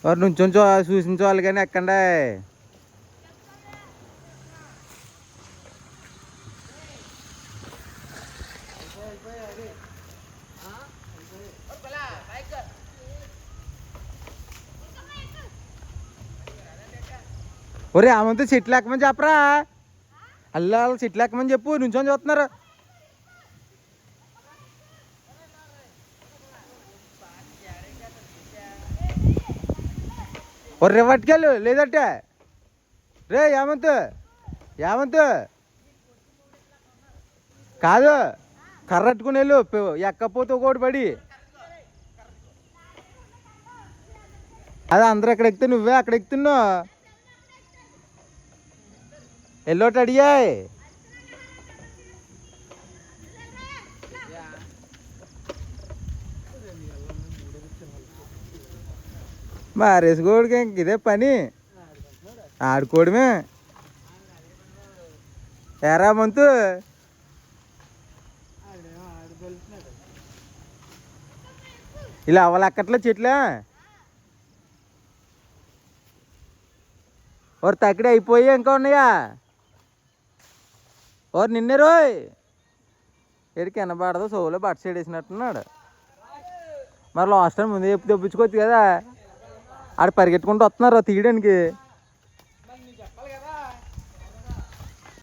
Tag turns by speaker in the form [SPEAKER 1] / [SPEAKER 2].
[SPEAKER 1] వారు నుంచో చూసించోవాలి కానీ ఎక్కండి. ఒరే ఆమంతా చెట్లు ఎక్కమని చెప్పరా, అల్లా చెట్లు ఎక్కమని చెప్పు, నుంచొని చూస్తున్నారు. ఒర్రే పట్టుకెళ్ళు లేదంటే. రే ఏమంత్ కాదు, కర్రట్టుకుని వెళ్ళు, ఎక్కపోతే ఒకటి పడి. అదే అందరు ఎక్కడ ఎక్కుతా, నువ్వే అక్కడ ఎక్కుతున్నావు. ఎల్లోటి అడిగాయి. మారేసుకోడికి ఇంక ఇదే పని, ఆడుకోవడమే. ఎరా మంతు ఇలా అవ్వలెక్కట్లే చెట్లే. ఓరు తక్కడి అయిపోయి ఇంకా ఉన్నాయా? ఓరు నిన్నే రోయ్ ఎడికి ఎనబడదు, సోలో బట్ట సైడ్ వేసినట్టున్నాడు. మరి లాస్ట్ టైం ముందు చెప్పి తెప్పించుకోవచ్చు కదా. ఆడ పరిగెట్టుకుంటూ వస్తున్నారు తీయడానికి.